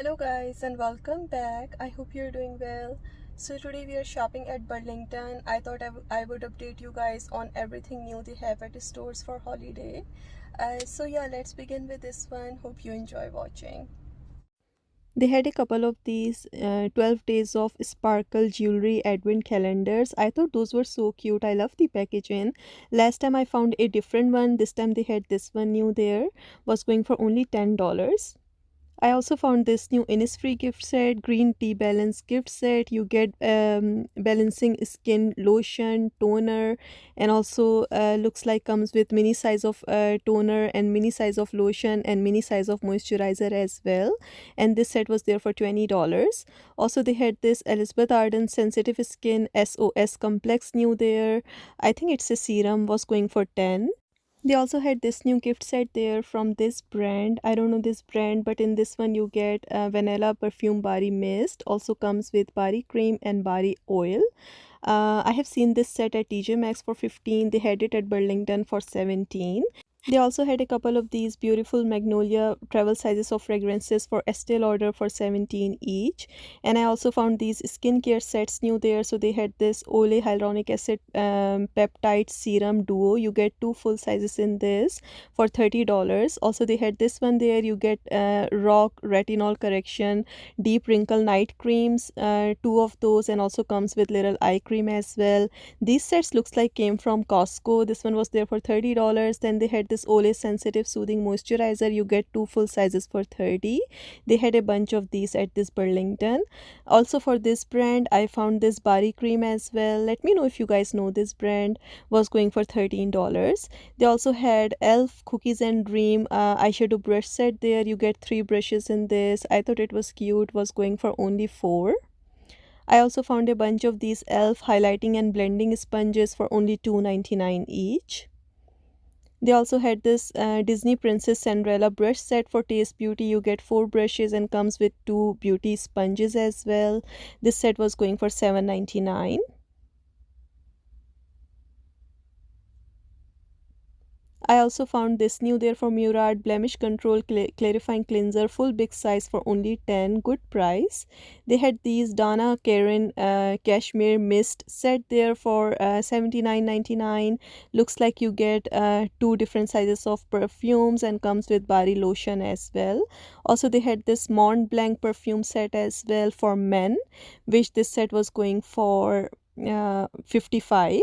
Hello guys and welcome back. I hope you're doing well. So today we are shopping at Burlington. I thought I would update you guys on everything new they have at the stores for holiday. So yeah, let's begin with this one. Hope you enjoy watching. They had a couple of these 12 days of sparkle jewelry advent calendars. I thought those were so cute. I love the packaging. Last time I found a different one. This time they had this one new there. Was going for only $10. I also found this new Innisfree gift set, green tea balance gift set. You get balancing skin lotion, toner, and also looks like comes with mini size of toner and mini size of lotion and mini size of moisturizer as well. And this set was there for $20. Also, they had this Elizabeth Arden sensitive skin SOS complex new there. I think it's a serum was going for 10. They also had this new gift set there from this brand. I don't know this brand, but in this one you get vanilla perfume body mist. Also comes with body cream and body oil. I have seen this set at TJ Maxx for 15. They had it at Burlington for 17. They also had a couple of these beautiful magnolia travel sizes of fragrances for Estee Lauder for 17 each. And I also found these skincare sets new there. So they had this Olay hyaluronic acid peptide serum duo. You get two full sizes in this for $30. Also they had this one there. You get rock retinol correction deep wrinkle night creams, two of those, and also comes with little eye cream as well. These sets looks like came from Costco. This one was there for $30. Then they had this Olay sensitive soothing moisturizer. You get two full sizes for 30. They had a bunch of these at this Burlington. Also for this brand I found this body cream as well. Let me know if you guys know this brand. Was going for $13. They also had elf cookies and dream eyeshadow brush set there. You get three brushes in this. I thought it was cute. Was going for only 4. I also found a bunch of these elf highlighting and blending sponges for only $2.99 each. They also had this Disney Princess Cinderella brush set for Taste Beauty. You get 4 brushes and comes with 2 beauty sponges as well. This set was going for $7.99. I also found this new there for Murad Blemish Control Clarifying Cleanser, full big size for only 10. Good price. They had these Donna Karen Cashmere Mist set there for $79.99. Looks like you get 2 different sizes of perfumes and comes with body lotion as well. Also, they had this Mont Blanc perfume set as well for men, which this set was going for 55.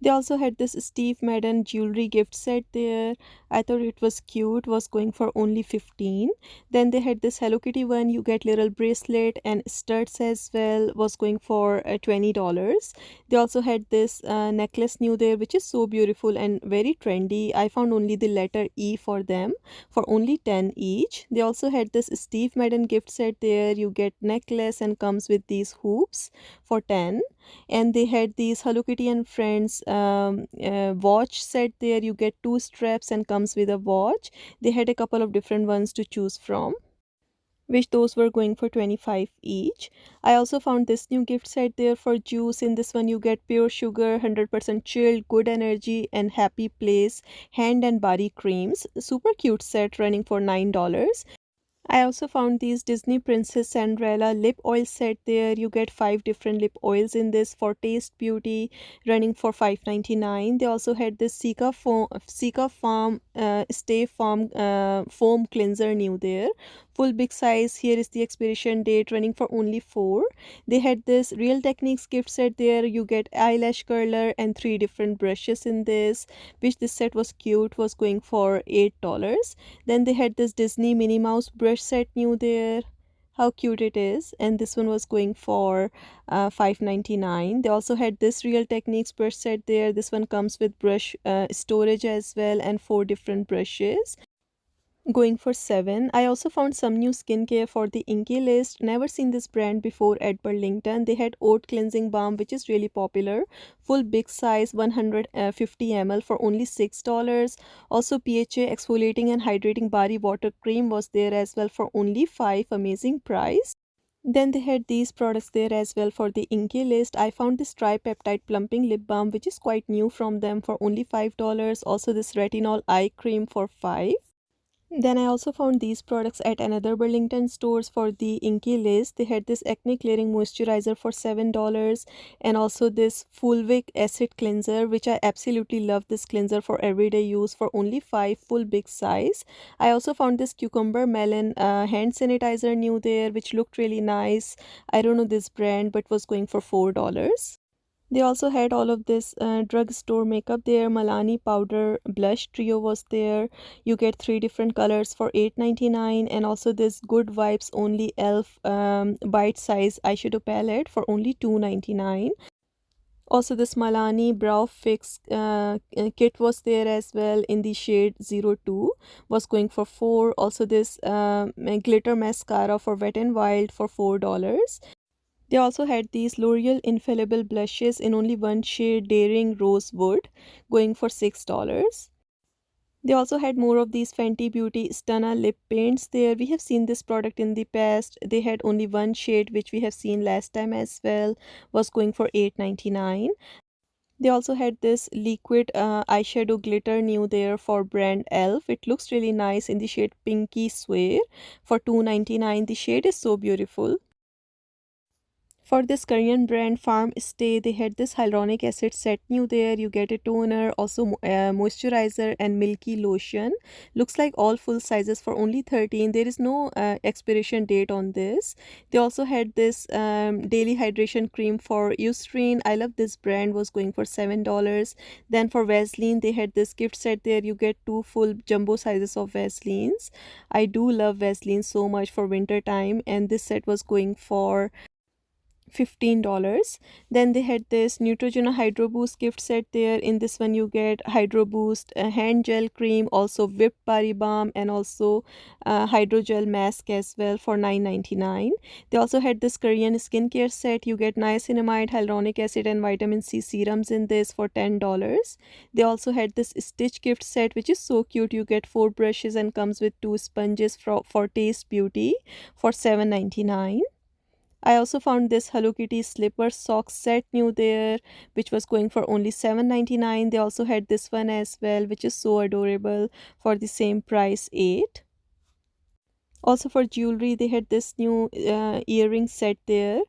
They also had this Steve Madden jewelry gift set there. I thought it was cute, was going for only 15. Then they had this Hello Kitty one. You get little bracelet and studs as well, was going for $20. They also had this necklace new there, which is so beautiful and very trendy. I found only the letter E for them for only 10 each. They also had this Steve Madden gift set there. You get necklace and comes with these hoops for 10. And they had these Hello Kitty and Friends watch set there. You get 2 straps and comes with a watch. They had a couple of different ones to choose from, which those were going for 25 each. I also found this new gift set there for juice. In this one you get pure sugar, 100% chilled, good energy, and happy place hand and body creams. Super cute set running for $9. I also found these Disney Princess Cinderella lip oil set there. You get 5 different lip oils in this for Taste Beauty, running for $5.99. They also had this Sika Farm Stay Farm foam cleanser new there. Full big size. Here is the expiration date, running for only 4. They had this Real Techniques gift set there. You get eyelash curler and 3 different brushes in this, which this set was cute, was going for $8. Then they had this Disney Minnie Mouse brush set new there. How cute it is. And this one was going for $5.99. They also had this Real Techniques brush set there. This one comes with brush storage as well and 4 different brushes, going for 7. I also found some new skincare for the Inky list. Never seen this brand before at Burlington. They had oat cleansing balm, which is really popular, full big size 150 ml for only $6. Also PHA exfoliating and hydrating body water cream was there as well for only 5. Amazing price. Then they had these products there as well for the Inky list. I found this tripeptide plumping lip balm, which is quite new from them, for only $5. Also this retinol eye cream for 5. Then I also found these products at another Burlington stores for the Inky List. They had this acne clearing moisturizer for $7 and also this Fulvic acid cleanser, which I absolutely love this cleanser for everyday use for only 5 full big size. I also found this cucumber melon hand sanitizer new there, which looked really nice. I don't know this brand, but was going for $4. They also had all of this drugstore makeup there. Milani powder blush trio was there. You get three different colors for $8.99, and also this Good Vibes Only Elf bite size eyeshadow palette for only $2.99. Also, this Milani brow fix kit was there as well in the shade 02, was going for 4. Also, this glitter mascara for Wet n Wild for $4. They also had these L'Oreal Infallible blushes in only one shade, Daring Rosewood, going for $6. They also had more of these Fenty Beauty Stunna lip paints there. We have seen this product in the past. They had only one shade, which we have seen last time as well, was going for $8.99. They also had this liquid eyeshadow glitter new there for brand Elf. It looks really nice in the shade Pinky Swear for $2.99. The shade is so beautiful. For this Korean brand Farm Stay, they had this hyaluronic acid set new there. You get a toner, also moisturizer and milky lotion. Looks like all full sizes for only 13. There is no expiration date on this. They also had this daily hydration cream for Eucerin. I love this brand, was going for $7. Then for Vaseline, they had this gift set there. You get 2 full jumbo sizes of Vaselines. I do love Vaseline so much for winter time, and this set was going for $15. Then they had this Neutrogena Hydro Boost gift set there. In this one you get Hydro Boost hand gel cream, also whipped body balm, and also hydrogel mask as well for $9.99. They also had this Korean skincare set. You get niacinamide, hyaluronic acid and vitamin C serums in this for $10. They also had this Stitch gift set, which is so cute. You get 4 brushes and comes with 2 sponges for Taste Beauty for $7.99. I also found this Hello Kitty slipper sock set new there, which was going for only $7.99. They also had this one as well, which is so adorable, for the same price, 8. Also for jewelry, they had this new earring set there,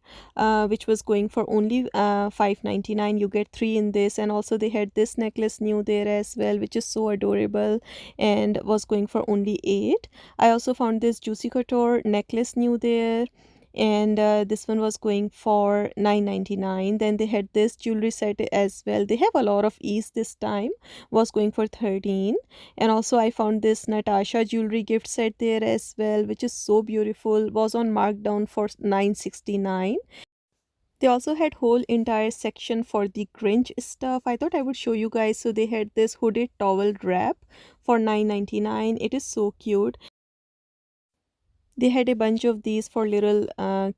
which was going for only $5.99. You get 3 in this. And also they had this necklace new there as well, which is so adorable and was going for only 8. I also found this Juicy Couture necklace new there, and this one was going for $9.99. Then they had this jewelry set as well. They have a lot of ease this time, was going for 13. And also I found this Natasha jewelry gift set there as well, which is so beautiful, was on markdown for $9.69. They also had whole entire section for the Grinch stuff. I thought I would show you guys. So they had this hooded towel wrap for $9.99. It is so cute. They had a bunch of these for little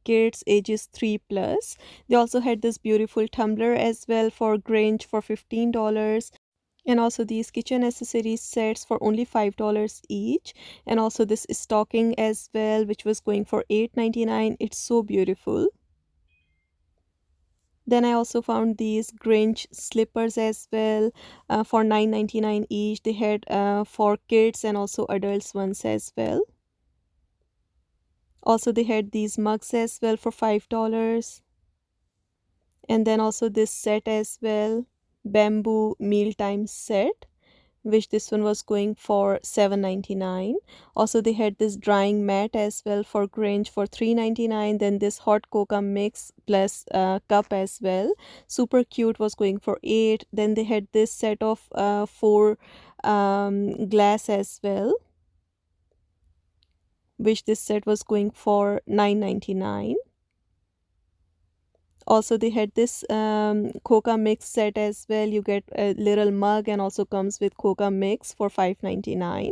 kids ages 3 plus. They also had this beautiful tumbler as well for Grinch for $15. And also these kitchen accessories sets for only $5 each. And also this stocking as well, which was going for $8.99. It's so beautiful. Then I also found these Grinch slippers as well for $9.99 each. They had for kids and also adults ones as well. Also they had these mugs as well for $5. And then also this set as well, bamboo mealtime set, which this one was going for $7.99. Also they had this drying mat as well for Grinch for $3.99. Then this hot cocoa mix plus cup as well, super cute, was going for $8. Then they had this set of 4 glass as well, which this set was going for $9.99. Also they had this coca mix set as well. You get a little mug and also comes with coca mix for $5.99.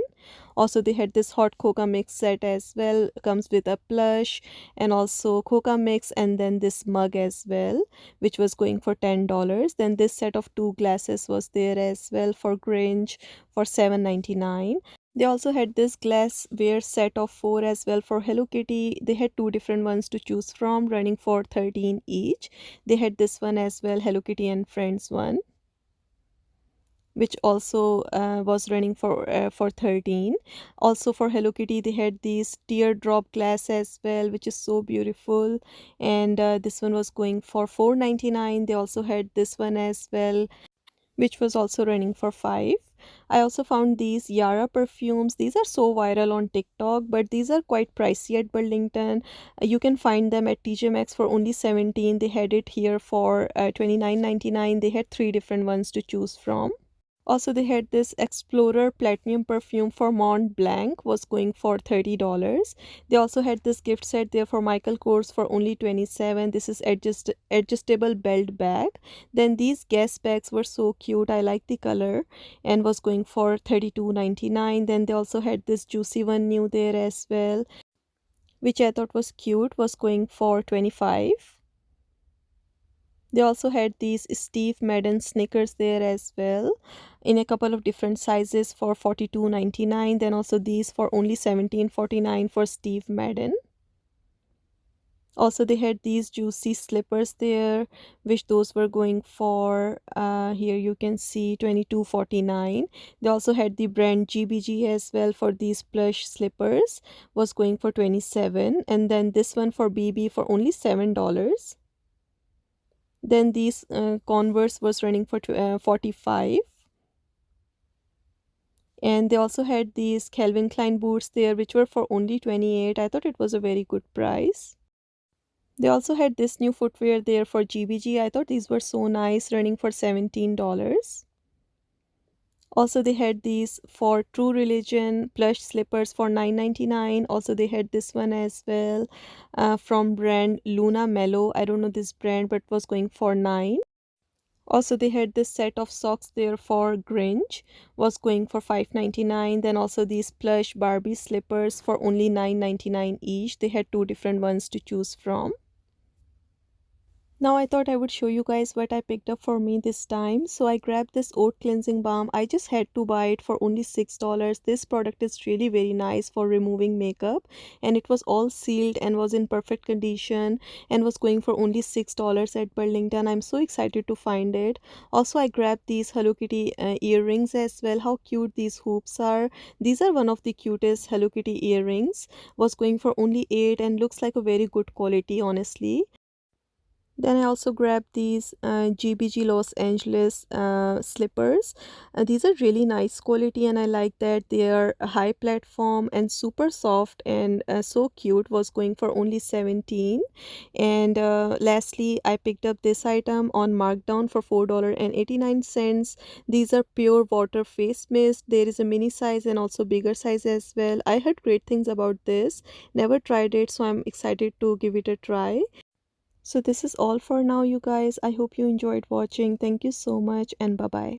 Also they had this hot coca mix set as well, comes with a plush and also coca mix, and then this mug as well, which was going for $10. Then this set of 2 glasses was there as well for Grinch for $7.99. They also had this glassware set of 4 as well for Hello Kitty. They had 2 different ones to choose from, running for 13 each. They had this one as well, Hello Kitty and Friends one. which also was running for 13. Also for Hello Kitty they had these teardrop glass as well, which is so beautiful, and this one was going for 4.99. They also had this one as well, which was also running for 5. I also found these Yara perfumes. These are so viral on TikTok, but these are quite pricey at Burlington. You can find them at TJ Maxx for only 17. They had it here for 29.99. They had 3 different ones to choose from. Also, they had this Explorer Platinum perfume for Mont Blanc was going for $30. They also had this gift set there for Michael Kors for only 27. This is adjustable belt bag. Then these Guess bags were so cute. I like the color and was going for 32.99. Then they also had this juicy one new there as well, which I thought was cute, was going for 25. They also had these Steve Madden sneakers there as well in a couple of different sizes for 42.99. Then also these for only 17.49 for Steve Madden. Also they had these juicy slippers there, which those were going for here you can see 22.49. They also had the brand GBG as well for these plush slippers, was going for 27, and then this one for BB for only $7. Then these Converse was running for 45. And they also had these Calvin Klein boots there, which were for only 28. I thought it was a very good price. They also had this new footwear there for GBG. I thought these were so nice, running for $17. Also they had these for True Religion plush slippers for $9.99. Also they had this one as well from brand Luna Mellow. I don't know this brand, but was going for 9. Also they had this set of socks there for Grinch, was going for $5.99. Then also these plush Barbie slippers for only $9.99 each. They had 2 different ones to choose from. Now I thought I would show you guys what I picked up for me this time. So I grabbed this oat cleansing balm. I just had to buy it for only $6. This product is really very nice for removing makeup, and it was all sealed and was in perfect condition and was going for only $6 at Burlington. I'm so excited to find it. Also I grabbed these Hello Kitty earrings as well. How cute these hoops are. These are one of the cutest Hello Kitty earrings. Was going for only 8 and looks like a very good quality, honestly. Then I also grabbed these GBG Los Angeles slippers. These are really nice quality, and I like that they are a high platform and super soft and so cute. Was going for only 17. And lastly, I picked up this item on markdown for $4.89. These are pure water face mist. There is a mini size and also bigger size as well. I heard great things about this. Never tried it, so I'm excited to give it a try. So this is all for now, you guys. I hope you enjoyed watching. Thank you so much, and bye bye.